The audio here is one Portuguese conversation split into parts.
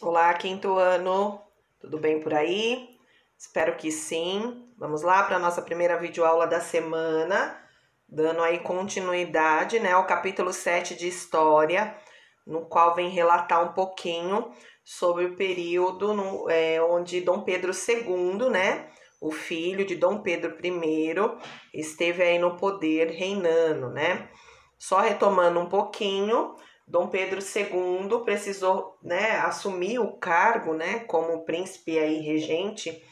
Olá, quinto ano, tudo bem por aí? Espero que sim. Vamos lá para a nossa primeira videoaula da semana, dando aí continuidade, né, ao capítulo 7 de História, no qual vem relatar um pouquinho sobre o período onde Dom Pedro II, né, o filho de Dom Pedro I, esteve aí no poder reinando, né? Só retomando um pouquinho, Dom Pedro II precisou, né, assumir o cargo, né, como príncipe aí regente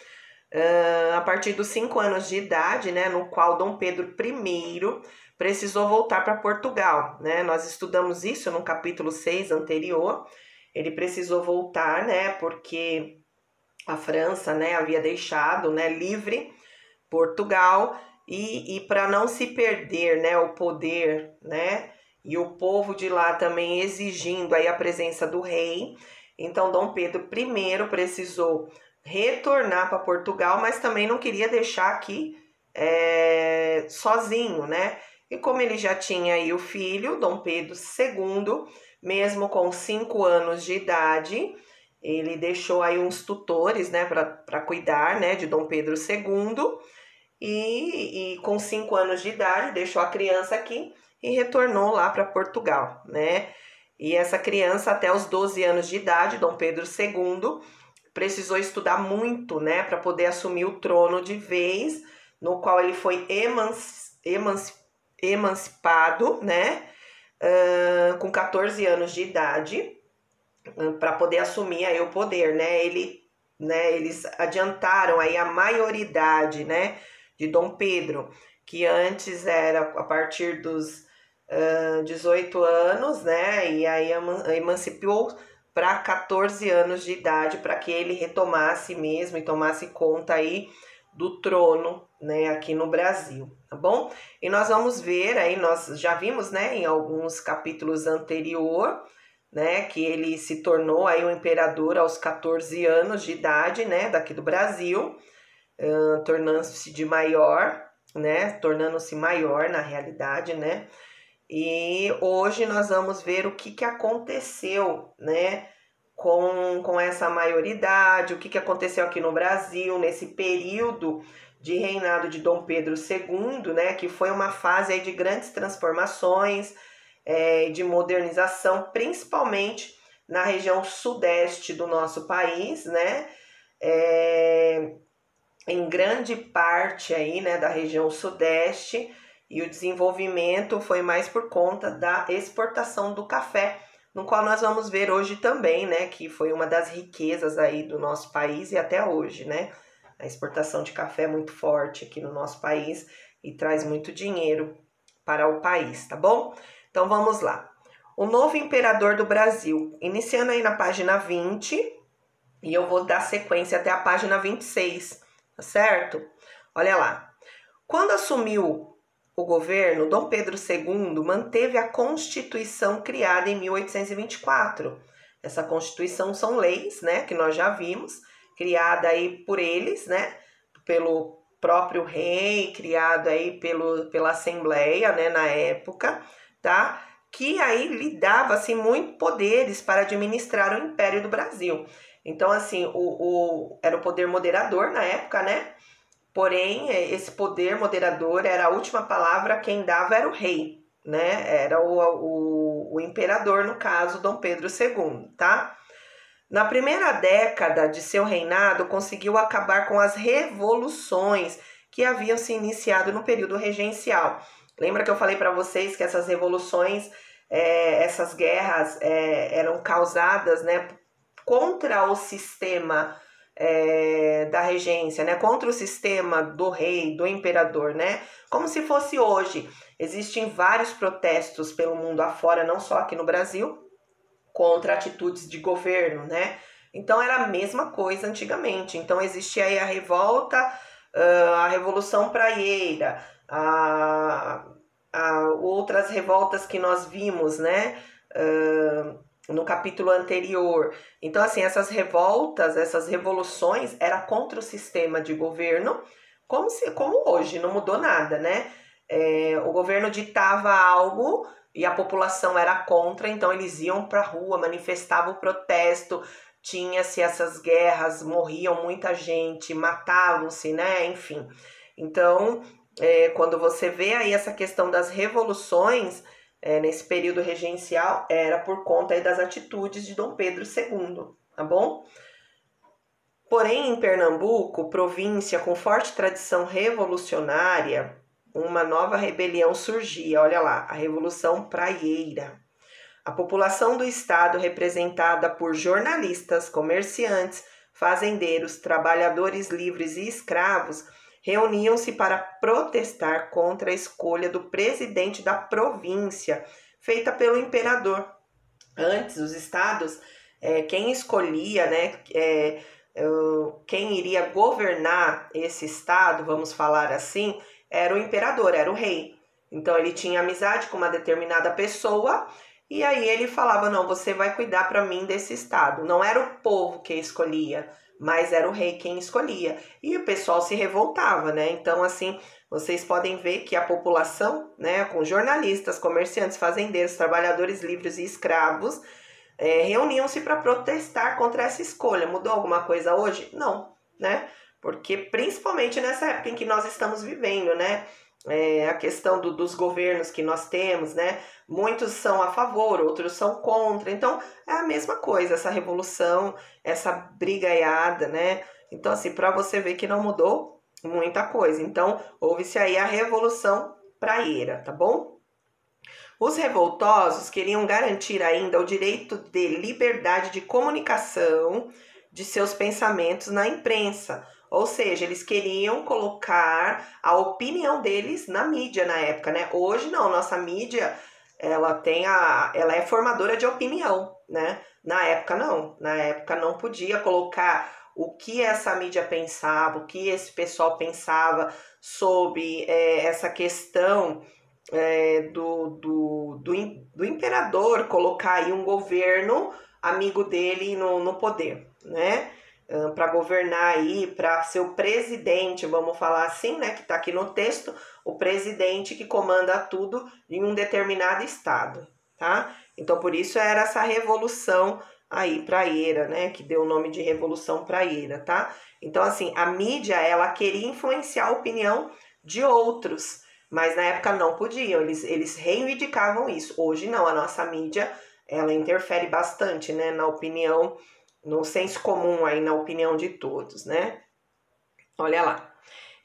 a partir dos 5 anos de idade, né, no qual Dom Pedro I precisou voltar para Portugal, né? Nós estudamos isso no capítulo 6 anterior. Ele precisou voltar, né, porque a França, né, havia deixado, né, livre Portugal e para não se perder, né, o poder, né, e o povo de lá também exigindo aí a presença do rei. Então Dom Pedro I precisou retornar para Portugal, mas também não queria deixar aqui sozinho, né? E como ele já tinha aí o filho, Dom Pedro II, mesmo com 5 anos de idade, ele deixou aí uns tutores, né, para cuidar, né, de Dom Pedro II e com 5 anos de idade deixou a criança aqui e retornou lá para Portugal, né? E essa criança até os 12 anos de idade, Dom Pedro II, precisou estudar muito, né, para poder assumir o trono de vez, no qual ele foi emancipado, né, com 14 anos de idade, para poder assumir aí o poder, né? Eles adiantaram aí a maioridade, né, de Dom Pedro, que antes era a partir dos 18 anos, né? E aí emancipou para 14 anos de idade, para que ele retomasse mesmo e tomasse conta aí do trono, né, aqui no Brasil, tá bom? E nós vamos ver aí, nós já vimos, né, em alguns capítulos anterior, né, que ele se tornou aí um imperador aos 14 anos de idade, né, daqui do Brasil, tornando-se de maior, né, tornando-se maior na realidade, né, e hoje nós vamos ver o que aconteceu, né, com essa maioridade, o que aconteceu aqui no Brasil nesse período de reinado de Dom Pedro II, né, que foi uma fase aí de grandes transformações, de modernização, principalmente na região sudeste do nosso país, né, em grande parte aí, né, da região sudeste, e o desenvolvimento foi mais por conta da exportação do café, no qual nós vamos ver hoje também, né, que foi uma das riquezas aí do nosso país e até hoje, né, a exportação de café é muito forte aqui no nosso país e traz muito dinheiro para o país, tá bom? Então vamos lá. O novo imperador do Brasil, iniciando aí na página 20, e eu vou dar sequência até a página 26, tá certo? Olha lá. Quando assumiu o governo, Dom Pedro II manteve a Constituição criada em 1824. Essa Constituição são leis, né, que nós já vimos, criada aí por eles, né, pelo próprio rei, criado aí pela Assembleia, né, na época, tá? Que aí lhe dava, assim, muito poderes para administrar o Império do Brasil. Então, assim, era o poder moderador na época, né? Porém, esse poder moderador era a última palavra, quem dava era o rei, né? Era o imperador, no caso, Dom Pedro II, tá? Na primeira década de seu reinado, conseguiu acabar com as revoluções que haviam se iniciado no período regencial. Lembra que eu falei para vocês que essas revoluções, essas guerras eram causadas, né, contra o sistema da regência, né, contra o sistema do rei, do imperador, né, como se fosse hoje. Existem vários protestos pelo mundo afora, não só aqui no Brasil, contra atitudes de governo, né? Então era a mesma coisa antigamente. Então existia aí a revolta, a Revolução Praieira, outras revoltas que nós vimos, né? No capítulo anterior. Então, assim, essas revoltas, essas revoluções, era contra o sistema de governo, como hoje, não mudou nada, né? O governo ditava algo e a população era contra, então eles iam para a rua, manifestavam o protesto, tinha-se essas guerras, morriam muita gente, matavam-se, né? Enfim. Então, quando você vê aí essa questão das revoluções, nesse período regencial, era por conta aí das atitudes de Dom Pedro II, tá bom? Porém, em Pernambuco, província com forte tradição revolucionária, uma nova rebelião surgia, olha lá, a Revolução Praieira. A população do estado, representada por jornalistas, comerciantes, fazendeiros, trabalhadores livres e escravos, reuniam-se para protestar contra a escolha do presidente da província, feita pelo imperador. Antes, os estados, quem escolhia, né, quem iria governar esse estado, vamos falar assim, era o imperador, era o rei. Então, ele tinha amizade com uma determinada pessoa e aí ele falava, não, você vai cuidar para mim desse estado. Não era o povo que escolhia, mas era o rei quem escolhia. E o pessoal se revoltava, né? Então, assim, vocês podem ver que a população, né, com jornalistas, comerciantes, fazendeiros, trabalhadores livres e escravos, reuniam-se para protestar contra essa escolha. Mudou alguma coisa hoje? Não, né? Porque principalmente nessa época em que nós estamos vivendo, né? A questão dos governos que nós temos, né? Muitos são a favor, outros são contra. Então, é a mesma coisa, essa revolução, essa brigaiada, né? Então, assim, para você ver que não mudou muita coisa. Então, houve-se aí a Revolução Praieira, tá bom? Os revoltosos queriam garantir ainda o direito de liberdade de comunicação de seus pensamentos na imprensa. Ou seja, eles queriam colocar a opinião deles na mídia na época, né? Hoje não, nossa mídia, ela é formadora de opinião, né? Na época não podia colocar o que essa mídia pensava, o que esse pessoal pensava sobre essa questão do imperador colocar aí um governo amigo dele no poder, né? Para governar aí, para ser o presidente, vamos falar assim, né? Que está aqui no texto, o presidente que comanda tudo em um determinado estado, tá? Então, por isso era essa revolução aí praieira, né? Que deu o nome de Revolução Praieira, tá? Então, assim, a mídia, ela queria influenciar a opinião de outros, mas na época não podiam, eles reivindicavam isso. Hoje não, a nossa mídia, ela interfere bastante, né, na opinião, no senso comum aí, na opinião de todos, né? Olha lá.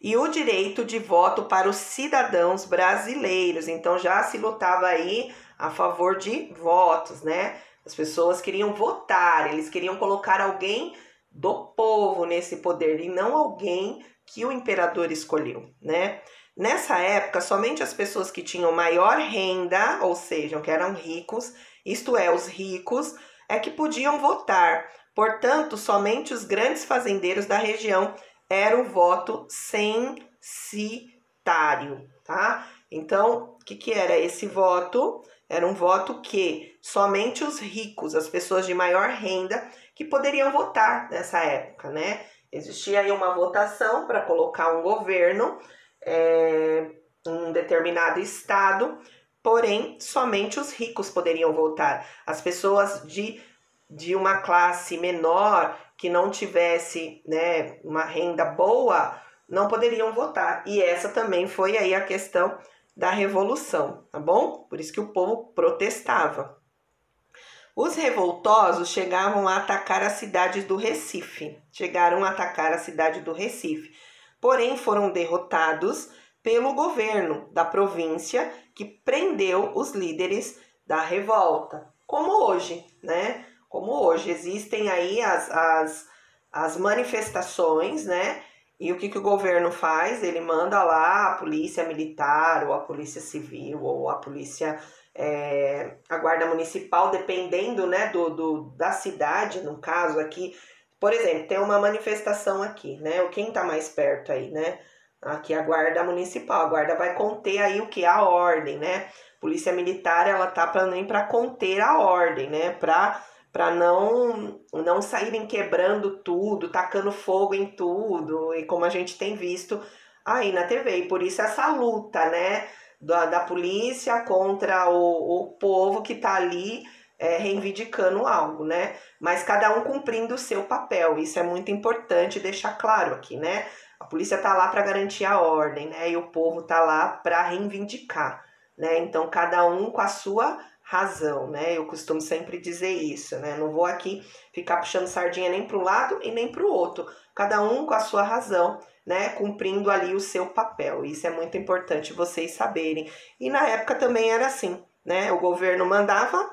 E o direito de voto para os cidadãos brasileiros. Então já se lutava aí a favor de votos, né? As pessoas queriam votar, eles queriam colocar alguém do povo nesse poder e não alguém que o imperador escolheu, né? Nessa época, somente as pessoas que tinham maior renda, ou seja, que eram ricos, isto é, os ricos, é que podiam votar. Portanto, somente os grandes fazendeiros da região era o voto censitário, tá? Então, o que era esse voto? Era um voto que somente os ricos, as pessoas de maior renda, que poderiam votar nessa época, né? Existia aí uma votação para colocar um governo em um determinado estado, porém, somente os ricos poderiam votar. As pessoas de uma classe menor, que não tivesse, né, uma renda boa, não poderiam votar. E essa também foi aí a questão da revolução, tá bom? Por isso que o povo protestava. Os revoltosos chegaram a atacar a cidade do Recife. Porém, foram derrotados pelo governo da província, que prendeu os líderes da revolta. Como hoje, né? Como hoje existem aí as manifestações, né? E o que o governo faz? Ele manda lá a polícia militar, ou a polícia civil, ou a polícia, a guarda municipal, dependendo, né, da cidade, no caso aqui. Por exemplo, tem uma manifestação aqui, né? Quem está mais perto aí, né? Aqui a guarda municipal, a guarda vai conter aí o que? A ordem, né? Polícia militar, ela tá para conter a ordem, né? Para não saírem quebrando tudo, tacando fogo em tudo, e como a gente tem visto aí na TV. E por isso essa luta, né? Da polícia contra o povo que tá ali reivindicando algo, né? Mas cada um cumprindo o seu papel. Isso é muito importante deixar claro aqui, né? A polícia tá lá para garantir a ordem, né? E o povo tá lá para reivindicar, né? Então cada um com a sua razão, né? Eu costumo sempre dizer isso, né? Não vou aqui ficar puxando sardinha nem para um lado e nem para o outro. Cada um com a sua razão, né? Cumprindo ali o seu papel. Isso é muito importante vocês saberem. E na época também era assim, né? O governo mandava,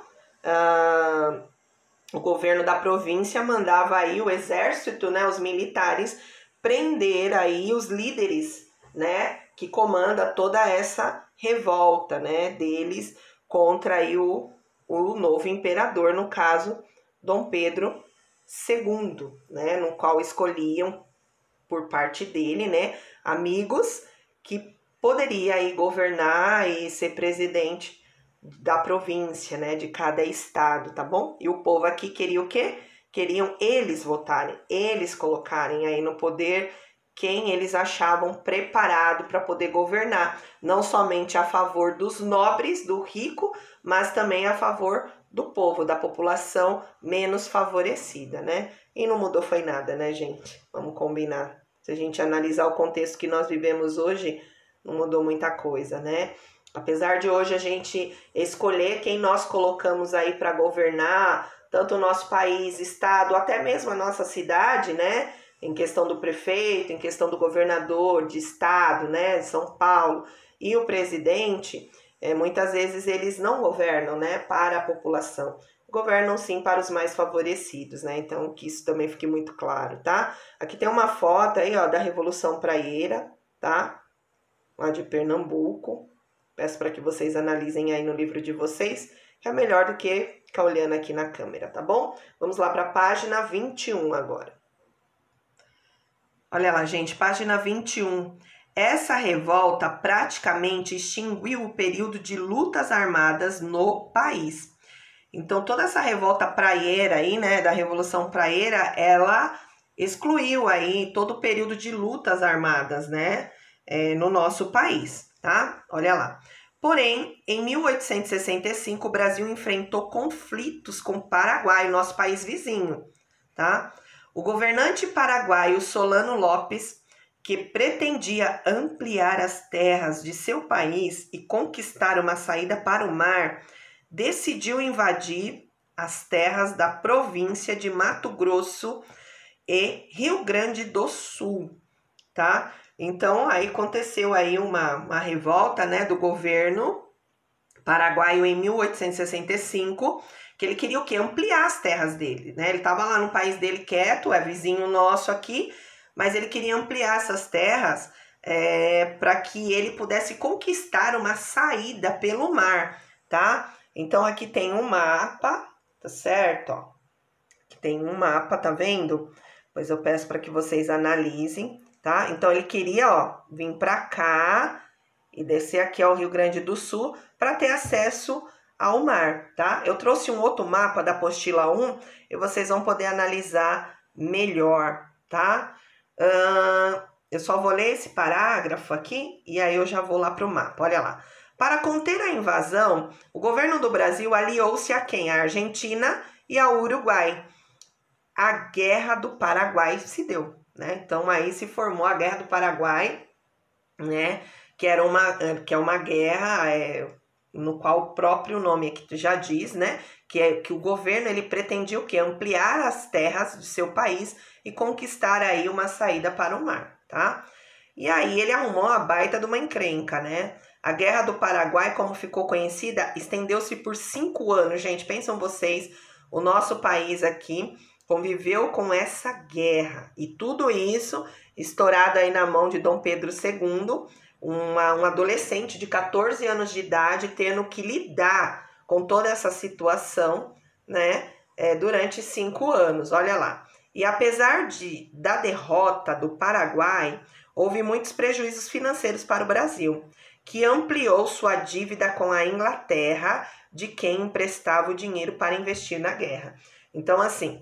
o governo da província mandava aí o exército, né? Os militares prender aí os líderes, né? Que comanda toda essa revolta, né? Deles contra aí o novo imperador, no caso, Dom Pedro II, né? No qual escolhiam por parte dele, né? Amigos que poderia aí governar e ser presidente da província, né? De cada estado, tá bom? E o povo aqui queria o quê? Queriam eles votarem, eles colocarem aí no poder quem eles achavam preparado para poder governar, não somente a favor dos nobres, do rico, mas também a favor do povo, da população menos favorecida, né? E não mudou foi nada, né, gente? Vamos combinar. Se a gente analisar o contexto que nós vivemos hoje, não mudou muita coisa, né? Apesar de hoje a gente escolher quem nós colocamos aí para governar, tanto o nosso país, estado, até mesmo a nossa cidade, né? Em questão do prefeito, em questão do governador de estado, né? São Paulo, e o presidente, muitas vezes eles não governam, né? Para a população. Governam sim para os mais favorecidos, né? Então que isso também fique muito claro, tá? Aqui tem uma foto aí, ó, da Revolução Praieira, tá? Lá de Pernambuco. Peço para que vocês analisem aí no livro de vocês, que é melhor do que ficar olhando aqui na câmera, tá bom? Vamos lá para a página 21 agora. Olha lá, gente, página 21. Essa revolta praticamente extinguiu o período de lutas armadas no país. Então, toda essa revolta praieira aí, né, da Revolução Praieira, ela excluiu aí todo o período de lutas armadas, né, no nosso país, tá? Olha lá. Porém, em 1865, o Brasil enfrentou conflitos com o Paraguai, nosso país vizinho, tá? O governante paraguaio Solano Lopes, que pretendia ampliar as terras de seu país e conquistar uma saída para o mar, decidiu invadir as terras da província de Mato Grosso e Rio Grande do Sul, tá? Então, aí aconteceu aí uma revolta, né, do governo paraguaio em 1865, que ele queria o quê? Ampliar as terras dele, né? Ele estava lá no país dele quieto, é vizinho nosso aqui, mas ele queria ampliar essas terras para que ele pudesse conquistar uma saída pelo mar, tá? Então, aqui tem um mapa, tá certo? Ó, aqui tem um mapa, tá vendo? Pois eu peço para que vocês analisem, tá? Então, ele queria, ó, vir para cá e descer aqui ao Rio Grande do Sul para ter acesso ao mar, tá? Eu trouxe um outro mapa da apostila 1 e vocês vão poder analisar melhor, tá? Eu só vou ler esse parágrafo aqui e aí eu já vou lá para o mapa, olha lá. Para conter a invasão, o governo do Brasil aliou-se a quem? A Argentina e ao Uruguai. A Guerra do Paraguai se deu, né? Então aí se formou a Guerra do Paraguai, né? Que é uma guerra no qual o próprio nome aqui já diz, né? Que o governo ele pretendia o quê? Ampliar as terras de seu país e conquistar aí uma saída para o mar, tá? E aí ele arrumou a baita de uma encrenca, né? A Guerra do Paraguai, como ficou conhecida, estendeu-se por 5 anos. Gente, pensam vocês, o nosso país aqui conviveu com essa guerra. E tudo isso estourado aí na mão de Dom Pedro II, um adolescente de 14 anos de idade tendo que lidar com toda essa situação, né? Durante 5 anos, olha lá. E apesar da derrota do Paraguai, houve muitos prejuízos financeiros para o Brasil, que ampliou sua dívida com a Inglaterra, de quem emprestava o dinheiro para investir na guerra. Então, assim,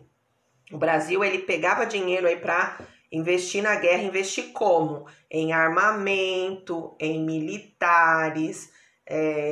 o Brasil ele pegava dinheiro aí para investir na guerra, investir como? Em armamento, em militares,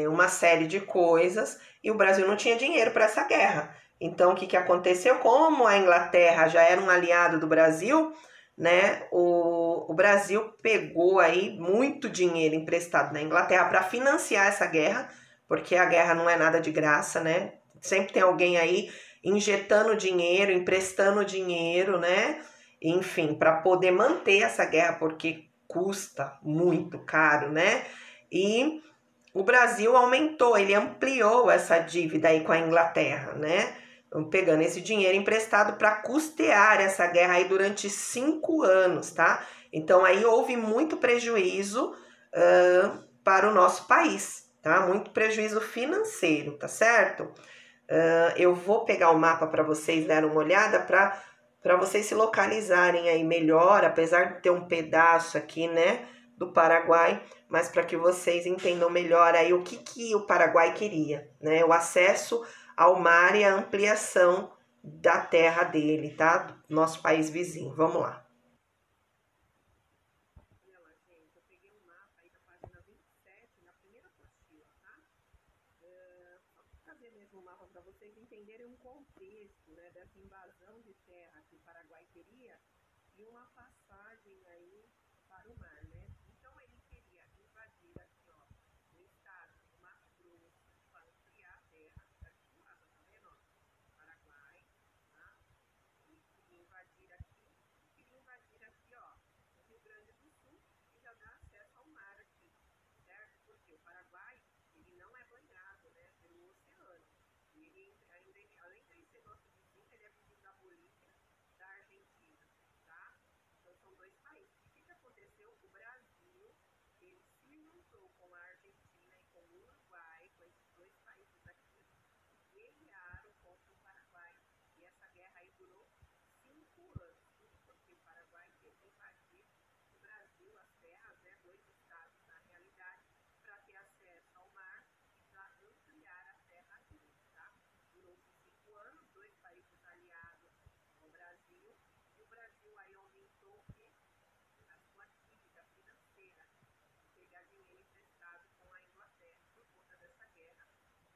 uma série de coisas, e o Brasil não tinha dinheiro para essa guerra. Então, o que aconteceu? Como a Inglaterra já era um aliado do Brasil, né, o Brasil pegou aí muito dinheiro emprestado na Inglaterra para financiar essa guerra, porque a guerra não é nada de graça, né? Sempre tem alguém aí injetando dinheiro, emprestando dinheiro, né? Enfim, para poder manter essa guerra, porque custa muito caro, né? E o Brasil aumentou, ele ampliou essa dívida aí com a Inglaterra, né? Pegando esse dinheiro emprestado para custear essa guerra aí durante 5 anos, tá? Então aí houve muito prejuízo para o nosso país, tá? Muito prejuízo financeiro, tá certo? Eu vou pegar o mapa para vocês darem uma olhada para vocês se localizarem aí melhor, apesar de ter um pedaço aqui, né, do Paraguai, mas para que vocês entendam melhor aí o que o Paraguai queria, né? O acesso ao mar e a ampliação da terra dele, tá? Do nosso país vizinho. Vamos lá. Olha lá, gente, eu peguei um mapa aí da página 27, na primeira apostila, tá? Só para trazer mesmo o mapa para vocês entenderem um contexto, né, dessa invasão de terra que o Paraguai queria e uma passagem aí para o mar, né? Então ele queria invadir aqui, ó, o estado do Mato Grosso para ampliar a terra, aqui do lado, tá vendo, ó? Paraguai, tá? E queria invadir aqui, ó, o Rio Grande do Sul e já dá acesso ao mar aqui, certo? Porque o Paraguai, ele não é banhado, né, pelo oceano. E ele, além de ele ser nosso vizinho, ele é vizinho da Bolívia, da Argentina, tá? Então são dois países. O que aconteceu? O Brasil, ele se juntou com a Argentina e com o Uruguai, com esses dois países aqui, guerrearam contra o Paraguai. E essa guerra aí durou 5 anos, porque o Paraguai queria invadir o Brasil, as terras, né, dois estados na realidade, para ter acesso ao mar e para ampliar a terra dele, tá? Durou 5 anos, dois países aliados ao Brasil, e o Brasil aí aumentou a sua dívida financeira, pegar dinheiro emprestado com a Inglaterra por conta dessa guerra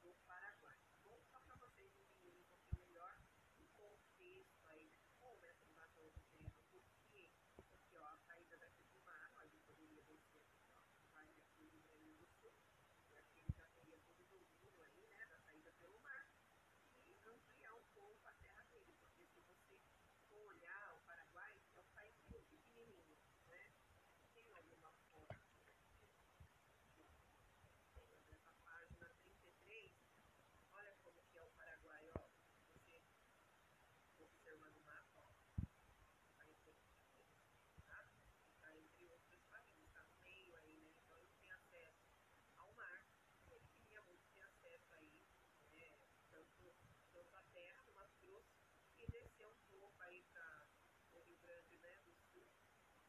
do Paraguai. Bom, só para vocês entenderem um pouquinho melhor o contexto aí de como essa invasão de terra, por quê? Porque, ó, a saída daqui do mar, ó, a gente poderia descer aqui, ó, vai aqui no Rio Grande do Sul, e aqui ele já teria todo o domínio aí, né, da saída pelo mar, e ampliar um pouco a terra dele, porque se você for olhar o Paraguai, é um país bem pequenininho, né? Tem ali uma foto, tem nessa página 33, olha como que é o Paraguai, ó, você observando o mapa, ó, país bem pequenininho, tá? Está entre outros países, está no meio aí, né? Então ele tem acesso ao mar, e ele queria muito ter acesso aí, né? Tanto a terra do Mato Grosso, e descer um pouco aí para o Rio Grande, né, do Sul,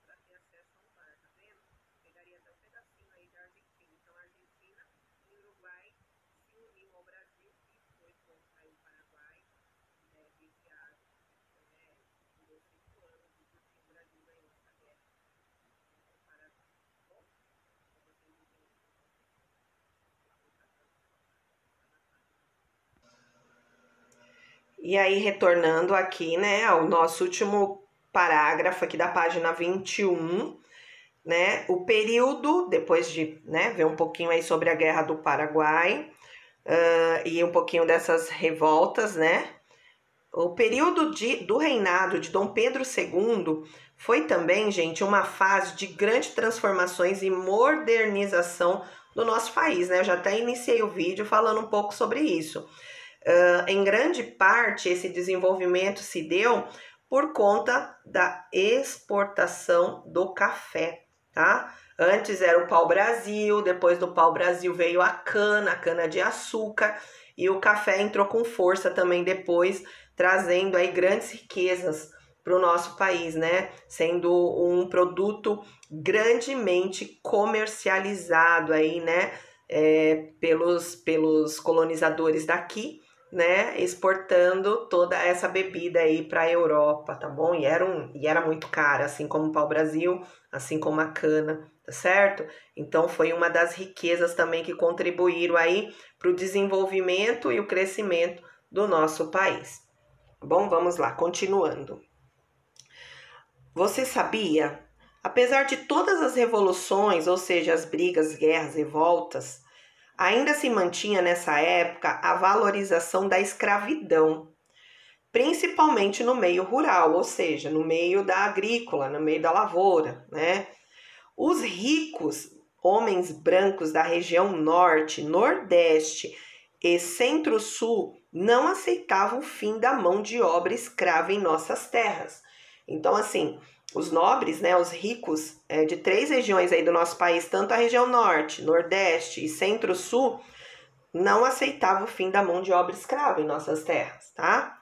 para ter acesso ao mar, tá vendo? Pegaria até um pedacinho aí da Argentina. Então a Argentina e o Uruguai se uniu ao Brasil e foi contra o Paraguai, né, guerreado, né, durou 5 anos e por fim o Brasil ganhou essa guerra contra o Paraguai. Bom, para vocês entenderem. E aí, retornando aqui, né, ao nosso último parágrafo aqui da página 21, né, o período, depois de, né, ver um pouquinho aí sobre a Guerra do Paraguai, e um pouquinho dessas revoltas, né, o período do reinado de Dom Pedro II foi também, gente, uma fase de grandes transformações e modernização do nosso país, né? Eu já até iniciei o vídeo falando um pouco sobre isso. Em grande parte, esse desenvolvimento se deu por conta da exportação do café, tá? Antes era o pau-brasil, depois do pau-brasil veio a cana de açúcar, e o café entrou com força também depois, trazendo aí grandes riquezas para o nosso país, né? Sendo um produto grandemente comercializado aí, né? Pelos colonizadores daqui, né, exportando toda essa bebida aí para a Europa, tá bom? E era muito cara, assim como o pau-brasil, assim como a cana, tá certo? Então foi uma das riquezas também que contribuíram aí para o desenvolvimento e o crescimento do nosso país. Bom, vamos lá, continuando. Você sabia? Apesar de todas as revoluções, ou seja, as brigas, guerras, revoltas, ainda se mantinha nessa época a valorização da escravidão, principalmente no meio rural, ou seja, no meio da agrícola, no meio da lavoura, né? Os ricos, homens brancos da região norte, nordeste e centro-sul não aceitavam o fim da mão de obra escrava em nossas terras. Então, assim, os nobres, né, os ricos de 3 regiões aí do nosso país, tanto a região norte, nordeste e centro-sul, não aceitavam o fim da mão de obra escrava em nossas terras, tá?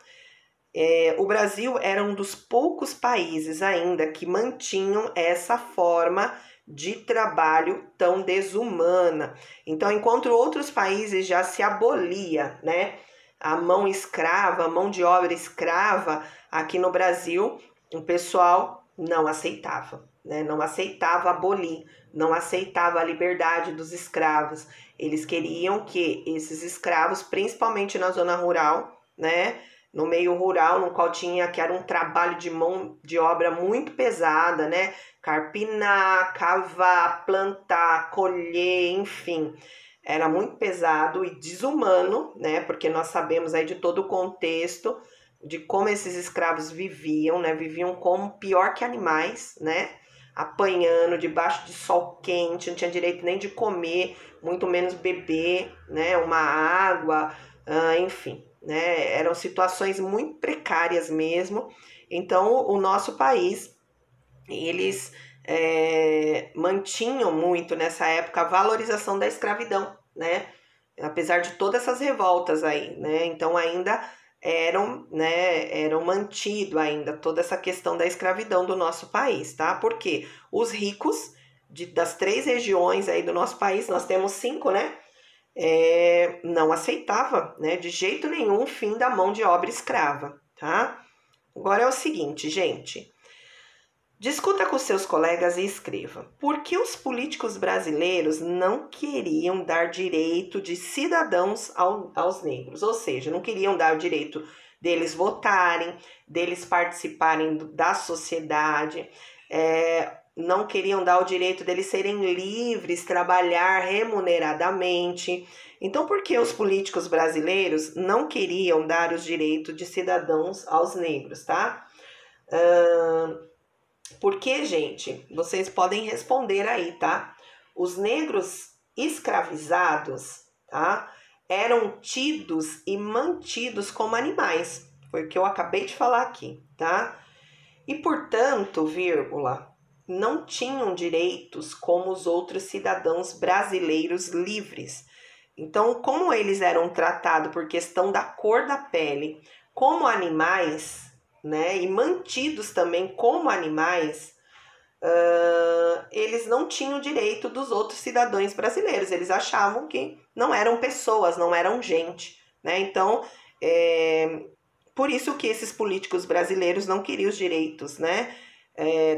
O Brasil era um dos poucos países ainda que mantinham essa forma de trabalho tão desumana. Então, enquanto outros países já se abolia, né, a mão escrava, a mão de obra escrava, aqui no Brasil o pessoal não aceitava, né, não aceitava abolir, não aceitava a liberdade dos escravos. Eles queriam que esses escravos, principalmente na zona rural, né, no meio rural, no qual tinha que era um trabalho de mão de obra muito pesada, né? Carpinar, cavar, plantar, colher, enfim, era muito pesado e desumano, né? Porque nós sabemos aí de todo o contexto de como esses escravos viviam, né? Viviam como pior que animais, né? Apanhando debaixo de sol quente, não tinha direito nem de comer, muito menos beber, né? Uma água, enfim, né? Eram situações muito precárias mesmo. Então, o nosso país, eles mantinham muito nessa época a valorização da escravidão, né? Apesar de todas essas revoltas aí, né? Então, ainda eram mantido ainda toda essa questão da escravidão do nosso país, tá? Porque os ricos das 3 regiões aí do nosso país, nós temos 5, né? Não aceitava, né, de jeito nenhum o fim da mão de obra escrava, tá? Agora é o seguinte, gente. Discuta com seus colegas e escreva. Por que os políticos brasileiros não queriam dar direito de cidadãos aos negros? Ou seja, não queriam dar o direito deles votarem, deles participarem da sociedade, não queriam dar o direito deles serem livres, trabalhar remuneradamente. Então, por que os políticos brasileiros não queriam dar os direitos de cidadãos aos negros, tá? Porque, gente, vocês podem responder aí, tá? Os negros escravizados, tá? Eram tidos e mantidos como animais. Foi o que eu acabei de falar aqui, tá? E, portanto, vírgula, não tinham direitos como os outros cidadãos brasileiros livres. Então, como eles eram tratados por questão da cor da pele como animais, né, e mantidos também como animais, eles não tinham direito dos outros cidadãos brasileiros. Eles achavam que não eram pessoas, não eram gente, né? Então, por isso que esses políticos brasileiros não queriam os direitos, né?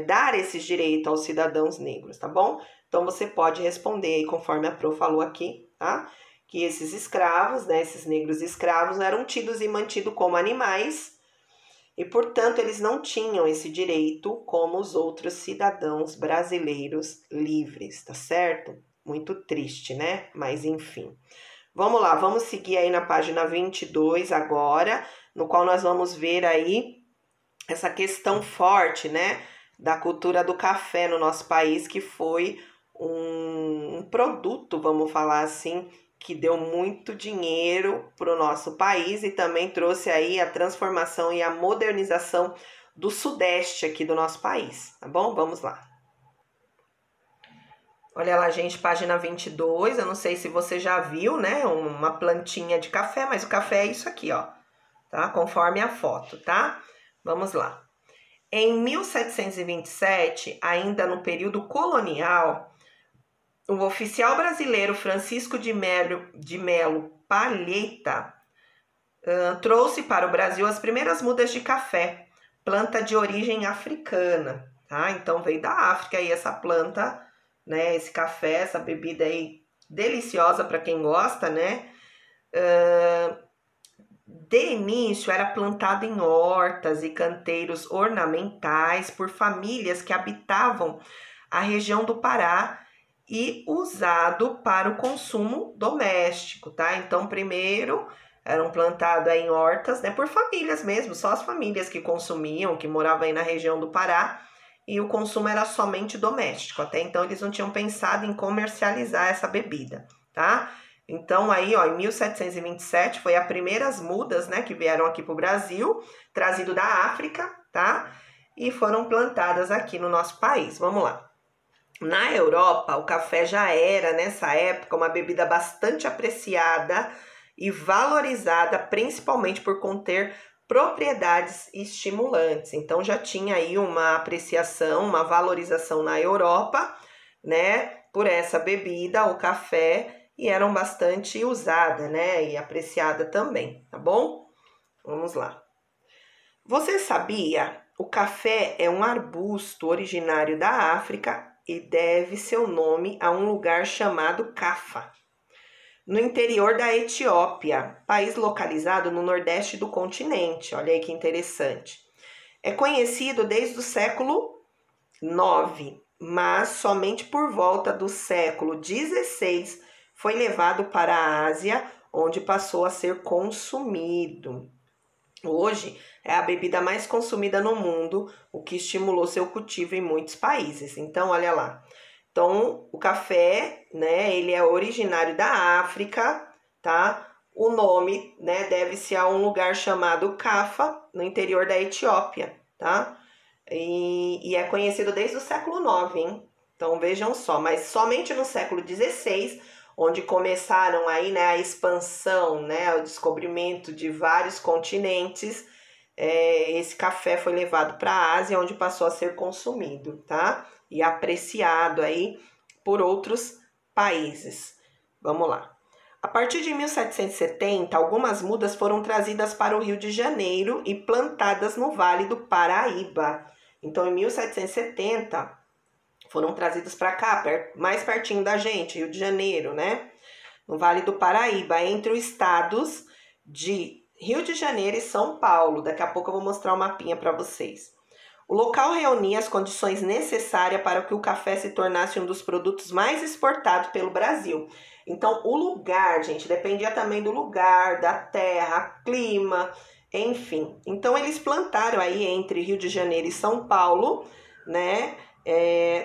Dar esses direitos aos cidadãos negros, tá bom? Então, você pode responder aí, conforme a Pro falou aqui, tá? Que esses escravos, né, esses negros escravos, eram tidos e mantidos como animais e, portanto, eles não tinham esse direito como os outros cidadãos brasileiros livres, tá certo? Muito triste, né? Mas, enfim. Vamos lá, vamos seguir aí na página 22 agora, no qual nós vamos ver aí essa questão forte, né, da cultura do café no nosso país, que foi um produto, vamos falar assim, que deu muito dinheiro para o nosso país e também trouxe aí a transformação e a modernização do Sudeste aqui do nosso país, tá bom? Vamos lá. Olha lá, gente, página 22, eu não sei se você já viu, né, uma plantinha de café, mas o café é isso aqui, ó, tá? Conforme a foto, tá? Vamos lá. Em 1727, ainda no período colonial, o oficial brasileiro Francisco de Melo Palheta trouxe para o Brasil as primeiras mudas de café, planta de origem africana, tá? Então veio da África aí essa planta, né? Esse café, essa bebida aí deliciosa para quem gosta, né? De início era plantado em hortas e canteiros ornamentais por famílias que habitavam a região do Pará e usado para o consumo doméstico, tá? Então, primeiro eram plantados em hortas, né, por famílias mesmo, só as famílias que consumiam, que moravam aí na região do Pará, e o consumo era somente doméstico. Até então eles não tinham pensado em comercializar essa bebida, tá? Então aí, ó, em 1727 foi as primeiras mudas, né, que vieram aqui para o Brasil, trazido da África, tá? E foram plantadas aqui no nosso país. Vamos lá. Na Europa, o café já era, nessa época, uma bebida bastante apreciada e valorizada, principalmente por conter propriedades estimulantes. Então, já tinha aí uma apreciação, uma valorização na Europa, né, por essa bebida, o café, e eram bastante usada, né, e apreciada também, tá bom? Vamos lá. Você sabia? O café é um arbusto originário da África e deve seu nome a um lugar chamado Cafa, no interior da Etiópia, país localizado no nordeste do continente. Olha aí que interessante. É conhecido desde o século IX, mas somente por volta do século XVI foi levado para a Ásia, onde passou a ser consumido. Hoje é a bebida mais consumida no mundo, o que estimulou seu cultivo em muitos países. Então, olha lá. Então, o café, né, ele é originário da África, tá? O nome, né, deve-se a um lugar chamado Cafa, no interior da Etiópia, tá? E é conhecido desde o século IX, hein? Então, vejam só, mas somente no século XVI, onde começaram aí, né, a expansão, né, o descobrimento de vários continentes, esse café foi levado para a Ásia, onde passou a ser consumido, tá? E apreciado aí por outros países. Vamos lá. A partir de 1770, algumas mudas foram trazidas para o Rio de Janeiro e plantadas no Vale do Paraíba. Então, em 1770, foram trazidos para cá, mais pertinho da gente, Rio de Janeiro, né? No Vale do Paraíba, entre os estados de Rio de Janeiro e São Paulo. Daqui a pouco eu vou mostrar um mapinha para vocês. O local reunia as condições necessárias para que o café se tornasse um dos produtos mais exportados pelo Brasil. Então, o lugar, gente, dependia também do lugar, da terra, clima, enfim. Então, eles plantaram aí entre Rio de Janeiro e São Paulo, né?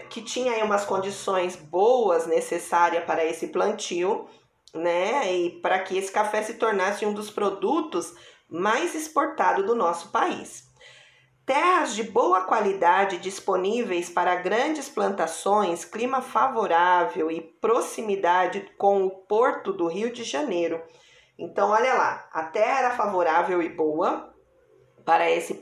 Que tinha aí umas condições boas necessárias para esse plantio, né? E para que esse café se tornasse um dos produtos mais exportados do nosso país. Terras de boa qualidade disponíveis para grandes plantações, clima favorável e proximidade com o porto do Rio de Janeiro. Então, olha lá, a terra era favorável e boa para esse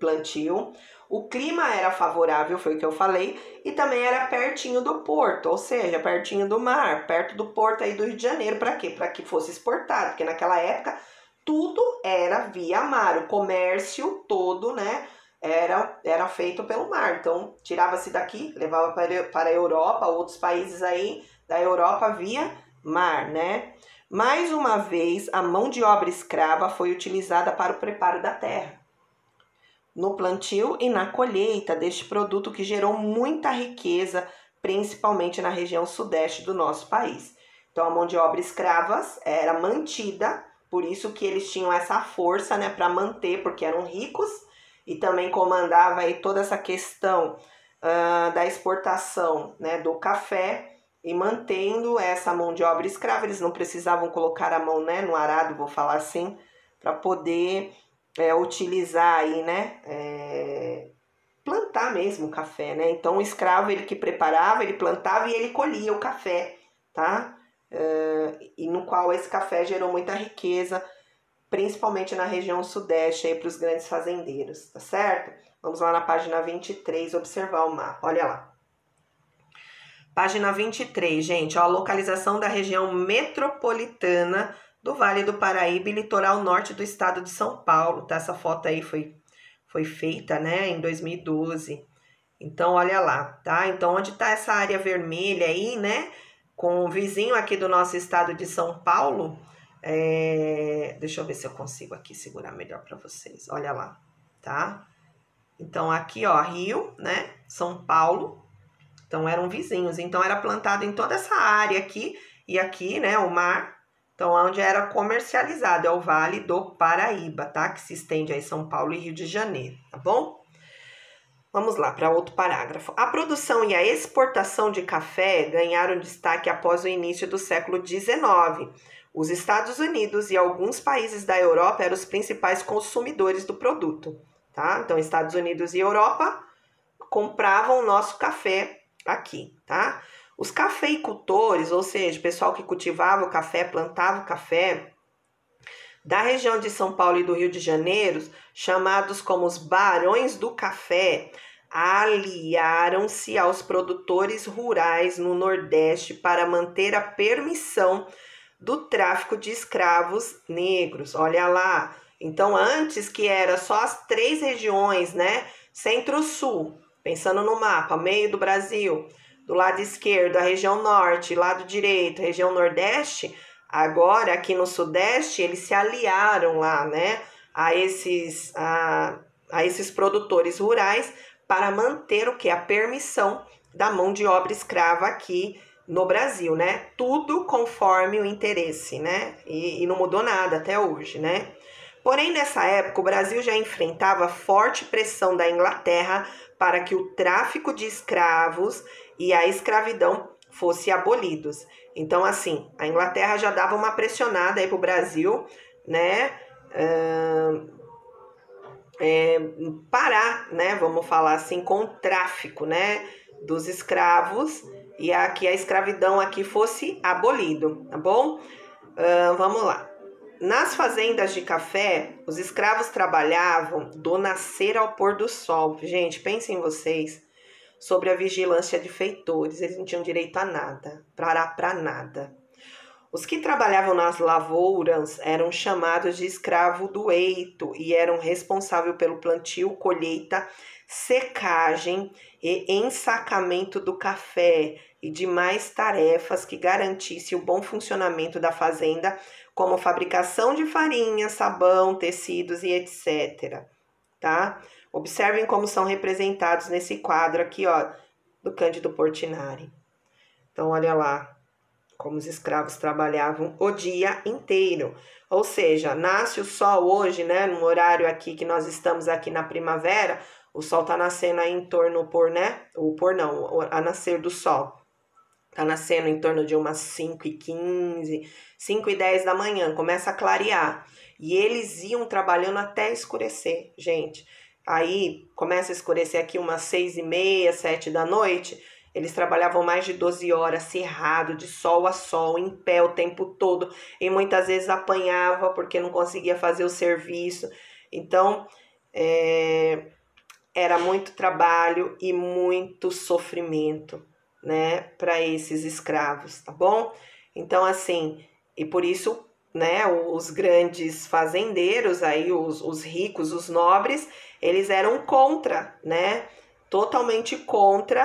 plantio. O clima era favorável, foi o que eu falei, e também era pertinho do porto, ou seja, pertinho do mar, perto do porto aí do Rio de Janeiro. Para quê? Para que fosse exportado, porque naquela época tudo era via mar, o comércio todo, né, era feito pelo mar. Então, tirava-se daqui, levava para a Europa, outros países aí da Europa via mar, né? Mais uma vez, a mão de obra escrava foi utilizada para o preparo da terra, no plantio e na colheita deste produto que gerou muita riqueza, principalmente na região sudeste do nosso país. Então, a mão de obra escrava era mantida, por isso que eles tinham essa força, né, para manter, porque eram ricos, e também comandava aí toda essa questão da exportação, né, do café, e mantendo essa mão de obra escrava. Eles não precisavam colocar a mão, né, no arado, vou falar assim, para poder utilizar aí, né, plantar mesmo o café, né? Então o escravo, ele que preparava, ele plantava e ele colhia o café, tá? E no qual esse café gerou muita riqueza, principalmente na região sudeste, aí para os grandes fazendeiros, tá certo? Vamos lá na página 23 observar o mapa, olha lá. Página 23, gente, ó, a localização da região metropolitana do Vale do Paraíba e litoral norte do estado de São Paulo, tá? Essa foto aí foi feita, né, em 2012. Então, olha lá, tá? Então, onde tá essa área vermelha aí, né, com o vizinho aqui do nosso estado de São Paulo, deixa eu ver se eu consigo aqui segurar melhor para vocês. Olha lá, tá? Então, aqui, ó, Rio, né, São Paulo. Então, eram vizinhos. Então, era plantado em toda essa área aqui. E aqui, né, o mar. Então, onde era comercializado é o Vale do Paraíba, tá? Que se estende aí São Paulo e Rio de Janeiro, tá bom? Vamos lá para outro parágrafo. A produção e a exportação de café ganharam destaque após o início do século XIX. Os Estados Unidos e alguns países da Europa eram os principais consumidores do produto, tá? Então, Estados Unidos e Europa compravam o nosso café aqui, tá? Os cafeicultores, ou seja, o pessoal que cultivava o café, plantava o café, da região de São Paulo e do Rio de Janeiro, chamados como os barões do café, aliaram-se aos produtores rurais no Nordeste para manter a permissão do tráfico de escravos negros. Olha lá. Então, antes que era só as 3 regiões, né? Centro-Sul, pensando no mapa, meio do Brasil, do lado esquerdo, a região norte, lado direito, região nordeste. Agora, aqui no Sudeste, eles se aliaram lá, né? A esses produtores rurais para manter o que? A permissão da mão de obra escrava aqui no Brasil, né? Tudo conforme o interesse, né? E não mudou nada até hoje, né? Porém, nessa época, o Brasil já enfrentava forte pressão da Inglaterra para que o tráfico de escravos e a escravidão fossem abolidos. Então, assim, a Inglaterra já dava uma pressionada aí pro Brasil, né? Parar, né? Vamos falar assim, com o tráfico, né? Dos escravos e que a escravidão aqui fosse abolido, tá bom? Vamos lá. Nas fazendas de café, os escravos trabalhavam do nascer ao pôr do sol. Gente, pensem vocês sobre a vigilância de feitores. Eles não tinham direito a nada, para nada. Os que trabalhavam nas lavouras eram chamados de escravo do eito e eram responsáveis pelo plantio, colheita, secagem e ensacamento do café e demais tarefas que garantissem o bom funcionamento da fazenda, como fabricação de farinha, sabão, tecidos e etc. Tá? Observem como são representados nesse quadro aqui, ó, do Cândido Portinari. Então, olha lá como os escravos trabalhavam o dia inteiro. Ou seja, nasce o sol hoje, né, no horário aqui que nós estamos aqui na primavera, o sol tá nascendo aí em torno a nascer do sol. Tá nascendo em torno de umas 5h15, 5h10 da manhã, começa a clarear. E eles iam trabalhando até escurecer, gente. Aí começa a escurecer aqui umas 6h30, 7 da noite. Eles trabalhavam mais de 12 horas, cerrado, de sol a sol, em pé o tempo todo. E muitas vezes apanhava porque não conseguia fazer o serviço. Então, era muito trabalho e muito sofrimento, né, para esses escravos, tá bom? Então, assim, e por isso, né, os grandes fazendeiros aí, os ricos, os nobres, eles eram contra, né, totalmente contra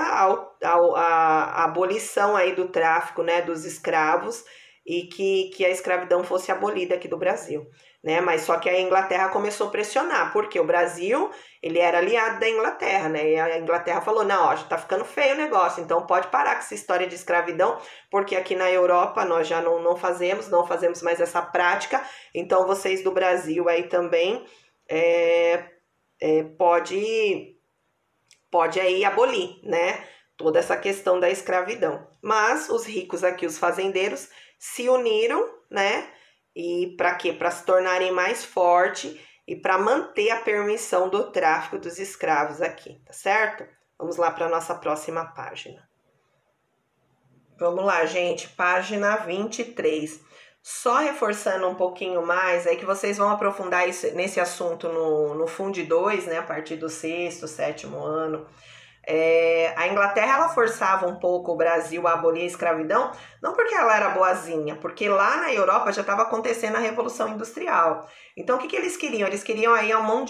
a abolição aí do tráfico, né, dos escravos e que a escravidão fosse abolida aqui do Brasil, né? Mas só que a Inglaterra começou a pressionar, porque o Brasil, ele era aliado da Inglaterra, né? E a Inglaterra falou, não, ó, já tá ficando feio o negócio, então pode parar com essa história de escravidão, porque aqui na Europa nós já não fazemos mais essa prática, então vocês do Brasil aí também pode aí abolir, né, toda essa questão da escravidão. Mas os ricos aqui, os fazendeiros, se uniram, né, e para quê? Para se tornarem mais fortes e para manter a permissão do tráfico dos escravos aqui, tá certo? Vamos lá para a nossa próxima página. Vamos lá, gente, página 23. Só reforçando um pouquinho mais, aí que vocês vão aprofundar nesse assunto no Fundo 2, né, a partir do 6º, 7º ano. A Inglaterra, ela forçava um pouco o Brasil a abolir a escravidão, não porque ela era boazinha, porque lá na Europa já estava acontecendo a Revolução Industrial. Então, o que eles queriam? Eles queriam aí uma mão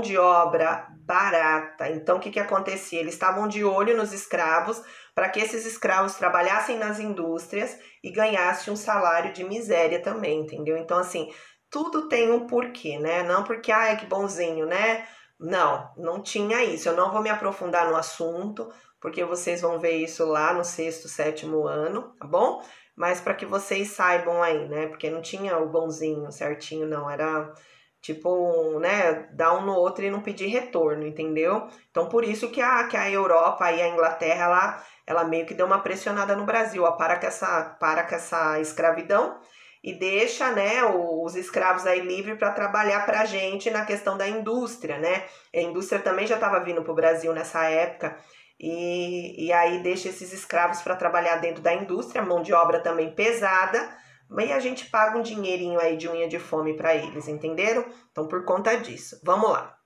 de obra barata. Então, o que acontecia? Eles estavam de olho nos escravos, para que esses escravos trabalhassem nas indústrias e ganhassem um salário de miséria também, entendeu? Então, assim, tudo tem um porquê, né? Não porque, ai, que bonzinho, né? Não, não tinha isso. Eu não vou me aprofundar no assunto, porque vocês vão ver isso lá no sexto, sétimo ano, tá bom? Mas para que vocês saibam aí, né? Porque não tinha o bonzinho certinho, não. Era tipo, né? Dar um no outro e não pedir retorno, entendeu? Então, por isso que a Europa e a Inglaterra, ela meio que deu uma pressionada no Brasil, ó, para com essa escravidão e deixa, né, os escravos aí livres para trabalhar para a gente na questão da indústria, né? A indústria também já estava vindo para o Brasil nessa época e aí deixa esses escravos para trabalhar dentro da indústria, mão de obra também pesada, mas a gente paga um dinheirinho aí de unha de fome para eles, entenderam? Então, por conta disso. Vamos lá.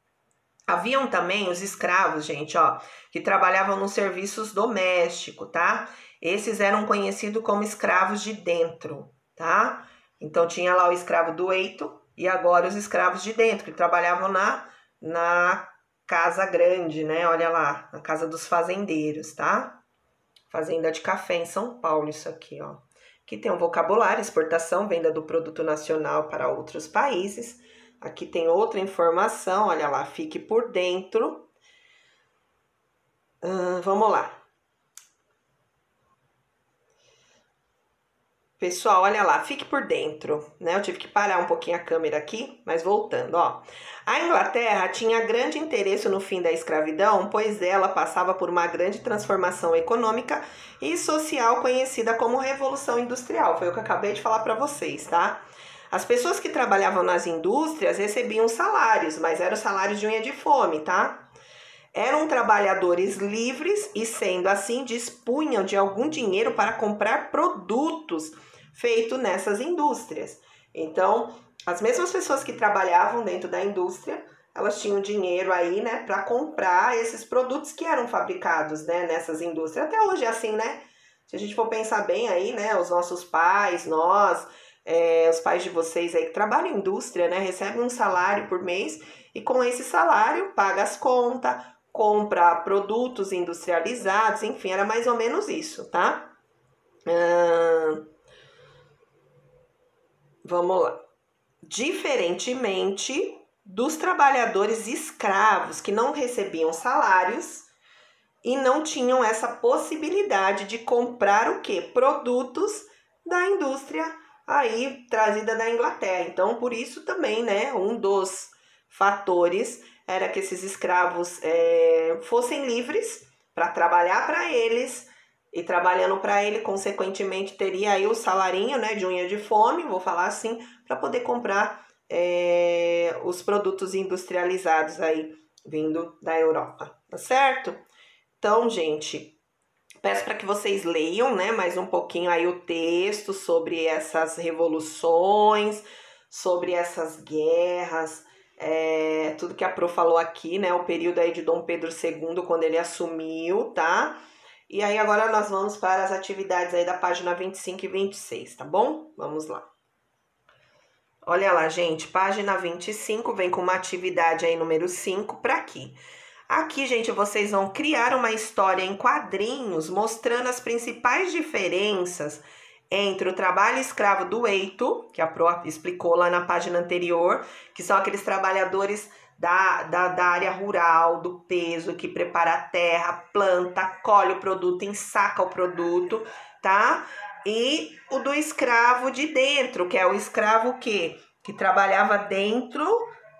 Haviam também os escravos, gente, ó, que trabalhavam nos serviços domésticos, tá? Esses eram conhecidos como escravos de dentro, tá? Então tinha lá o escravo do eito e agora os escravos de dentro, que trabalhavam na casa grande, né? Olha lá, na casa dos fazendeiros, tá? Fazenda de café em São Paulo, isso aqui, ó. Aqui tem um vocabulário, exportação, venda do produto nacional para outros países. Aqui tem outra informação, olha lá, fique por dentro. Vamos lá. Pessoal, olha lá, fique por dentro, né? Eu tive que parar um pouquinho a câmera aqui, mas voltando, ó. A Inglaterra tinha grande interesse no fim da escravidão, pois ela passava por uma grande transformação econômica e social conhecida como Revolução Industrial. Foi o que eu acabei de falar para vocês, tá? As pessoas que trabalhavam nas indústrias recebiam salários, mas eram salários de unha de fome, tá? Eram trabalhadores livres e, sendo assim, dispunham de algum dinheiro para comprar produtos feitos nessas indústrias. Então, as mesmas pessoas que trabalhavam dentro da indústria, elas tinham dinheiro aí, né, para comprar esses produtos que eram fabricados, né, nessas indústrias. Até hoje é assim, né? Se a gente for pensar bem aí, né, os nossos pais, nós, os pais de vocês aí que trabalham em indústria, né, recebem um salário por mês e com esse salário paga as contas, compra produtos industrializados, enfim, era mais ou menos isso, tá? Vamos lá. Diferentemente dos trabalhadores escravos que não recebiam salários e não tinham essa possibilidade de comprar o quê? Produtos da indústria aí trazida da Inglaterra. Então, por isso também, né, um dos fatores era que esses escravos fossem livres para trabalhar para eles e trabalhando para ele, consequentemente, teria aí o salarinho, né, de unha de fome, vou falar assim, para poder comprar os produtos industrializados aí vindo da Europa, tá certo? Então, gente, peço para que vocês leiam, né, mais um pouquinho aí o texto sobre essas revoluções, sobre essas guerras, tudo que a Pro falou aqui, né, o período aí de Dom Pedro II, quando ele assumiu, tá? E aí agora nós vamos para as atividades aí da página 25 e 26, tá bom? Vamos lá. Olha lá, gente, página 25 vem com uma atividade aí número 5 para aqui. Aqui, gente, vocês vão criar uma história em quadrinhos mostrando as principais diferenças entre o trabalho escravo do eito, que a Pro explicou lá na página anterior, que são aqueles trabalhadores da área rural, do peso, que prepara a terra, planta, colhe o produto, ensaca o produto, tá? E o do escravo de dentro, que é o escravo que trabalhava dentro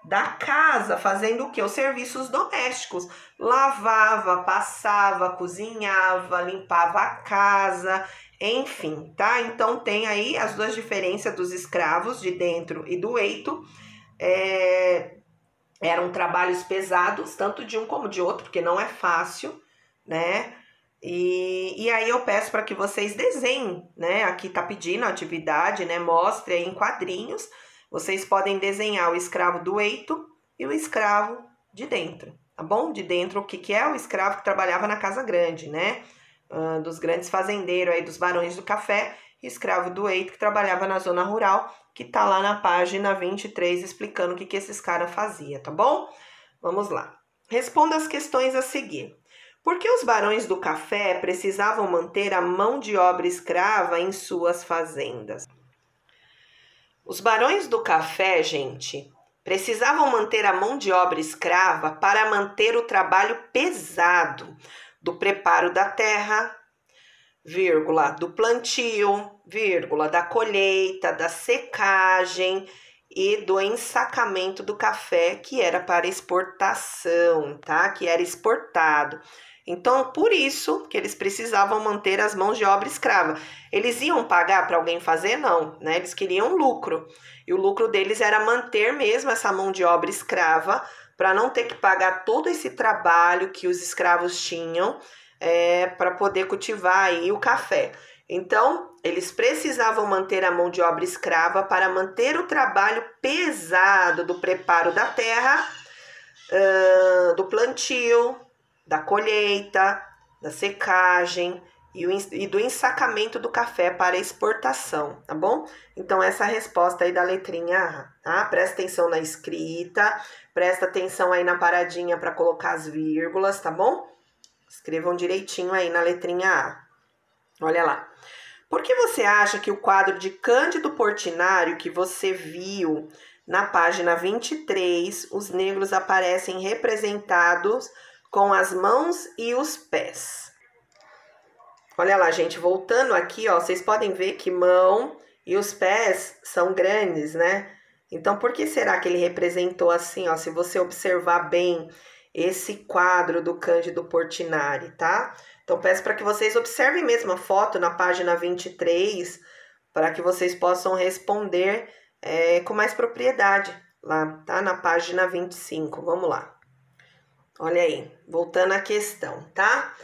da casa, fazendo o quê? Os serviços domésticos. Lavava, passava, cozinhava, limpava a casa, enfim, tá? Então tem aí as duas diferenças dos escravos de dentro e do eito. Eram trabalhos pesados, tanto de um como de outro, porque não é fácil, né? E aí eu peço para que vocês desenhem, né? Aqui tá pedindo a atividade, né? Mostre aí em quadrinhos. Vocês podem desenhar o escravo do eito e o escravo de dentro, tá bom? De dentro, o que é o escravo que trabalhava na casa grande, né? Dos grandes fazendeiros aí, dos barões do café, e escravo do eito que trabalhava na zona rural, que tá lá na página 23 explicando o que esses caras faziam, tá bom? Vamos lá. Responda as questões a seguir. Por que os barões do café precisavam manter a mão de obra escrava em suas fazendas? Os barões do café, gente, precisavam manter a mão de obra escrava para manter o trabalho pesado do preparo da terra, vírgula, do plantio, vírgula, da colheita, da secagem e do ensacamento do café, que era para exportação, tá? Que era exportado. Então, por isso que eles precisavam manter as mãos de obra escrava. Eles iam pagar para alguém fazer? Não, né? Eles queriam lucro. E o lucro deles era manter mesmo essa mão de obra escrava, para não ter que pagar todo esse trabalho que os escravos tinham para poder cultivar aí o café. Então, eles precisavam manter a mão de obra escrava para manter o trabalho pesado do preparo da terra, do plantio, da colheita, da secagem e do ensacamento do café para exportação, tá bom? Então, essa é a resposta aí da letrinha A, tá? Presta atenção na escrita, presta atenção aí na paradinha para colocar as vírgulas, tá bom? Escrevam direitinho aí na letrinha A. Olha lá. Por que você acha que o quadro de Cândido Portinari que você viu na página 23, os negros aparecem representados com as mãos e os pés? Olha lá, gente, voltando aqui, ó, vocês podem ver que mão e os pés são grandes, né? Então, por que será que ele representou assim, ó? Se você observar bem esse quadro do Cândido Portinari, tá? Então, peço para que vocês observem mesmo a foto na página 23, para que vocês possam responder com mais propriedade lá, tá? Na página 25, vamos lá. Olha aí, voltando à questão, tá?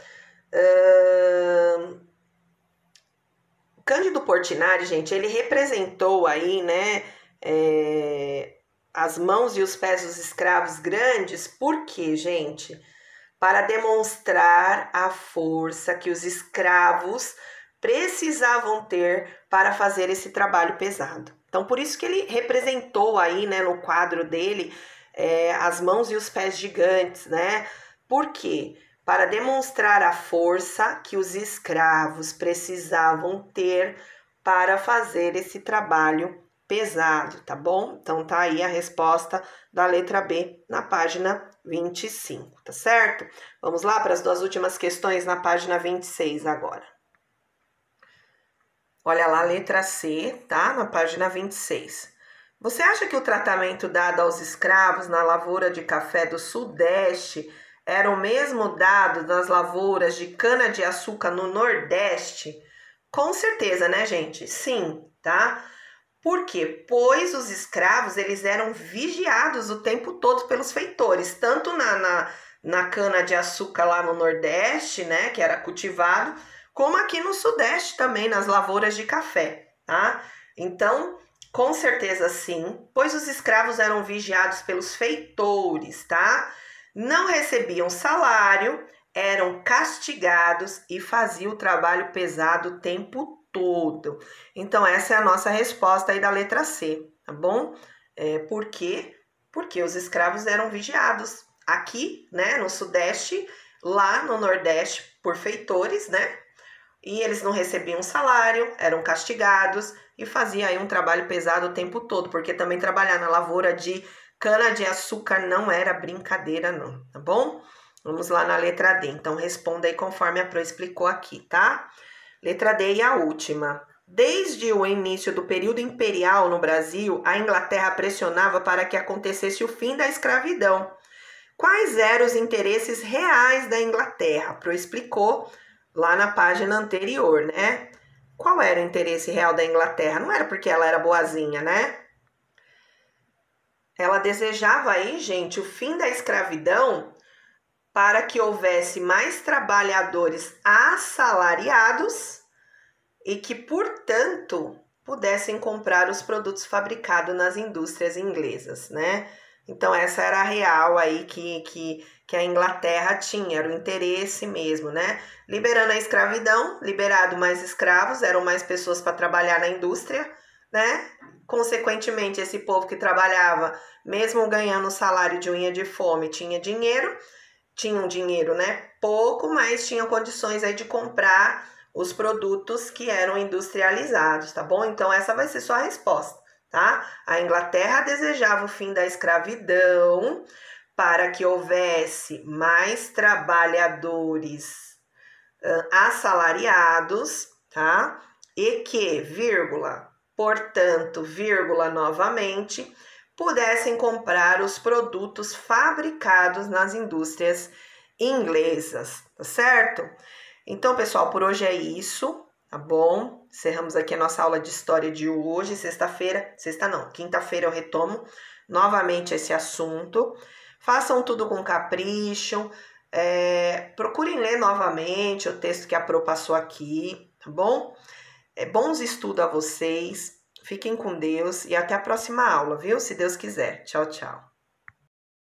Cândido Portinari, gente, ele representou aí, né, as mãos e os pés dos escravos grandes, por quê, gente? Para demonstrar a força que os escravos precisavam ter para fazer esse trabalho pesado. Então, por isso que ele representou aí, né, no quadro dele, as mãos e os pés gigantes, né? Por quê? Para demonstrar a força que os escravos precisavam ter para fazer esse trabalho pesado, tá bom? Então, tá aí a resposta da letra B na página 25, tá certo? Vamos lá para as duas últimas questões na página 26 agora. Olha lá, letra C, tá? Na página 26. Você acha que o tratamento dado aos escravos na lavoura de café do Sudeste era o mesmo dado nas lavouras de cana-de-açúcar no Nordeste? Com certeza, né, gente? Sim, tá? Por quê? Pois os escravos, eles eram vigiados o tempo todo pelos feitores, tanto na cana-de-açúcar lá no Nordeste, né, que era cultivado, como aqui no Sudeste também, nas lavouras de café, tá? Então, com certeza sim, pois os escravos eram vigiados pelos feitores, tá? Não recebiam salário, eram castigados e faziam o trabalho pesado o tempo todo. Então, essa é a nossa resposta aí da letra C, tá bom? Por quê? Porque os escravos eram vigiados aqui, né, no Sudeste, lá no Nordeste, por feitores, né? E eles não recebiam salário, eram castigados e faziam aí um trabalho pesado o tempo todo, porque também trabalhar na lavoura de cana-de-açúcar não era brincadeira não, tá bom? Vamos lá na letra D, então responda aí conforme a Pro explicou aqui, tá? Letra D e a última. Desde o início do período imperial no Brasil, a Inglaterra pressionava para que acontecesse o fim da escravidão. Quais eram os interesses reais da Inglaterra? Pro explicou lá na página anterior, né? Qual era o interesse real da Inglaterra? Não era porque ela era boazinha, né? Ela desejava aí, gente, o fim da escravidão para que houvesse mais trabalhadores assalariados e que, portanto, pudessem comprar os produtos fabricados nas indústrias inglesas, né? Então, essa era a real aí que a Inglaterra tinha, era o interesse mesmo, né? Liberando a escravidão, liberado mais escravos, eram mais pessoas para trabalhar na indústria, né? Consequentemente, esse povo que trabalhava, mesmo ganhando o salário de unha de fome, tinha um dinheiro, né? Pouco, mas tinham condições aí de comprar os produtos que eram industrializados, tá bom? Então, essa vai ser só a resposta, tá? A Inglaterra desejava o fim da escravidão para que houvesse mais trabalhadores assalariados, tá? E que, vírgula, portanto, vírgula novamente, pudessem comprar os produtos fabricados nas indústrias inglesas, tá certo? Então, pessoal, por hoje é isso, tá bom? Encerramos aqui a nossa aula de história de hoje, quinta-feira eu retomo novamente esse assunto. Façam tudo com capricho, procurem ler novamente o texto que a Pro passou aqui, tá bom? Bons estudos a vocês, fiquem com Deus e até a próxima aula, viu? Se Deus quiser. Tchau, tchau.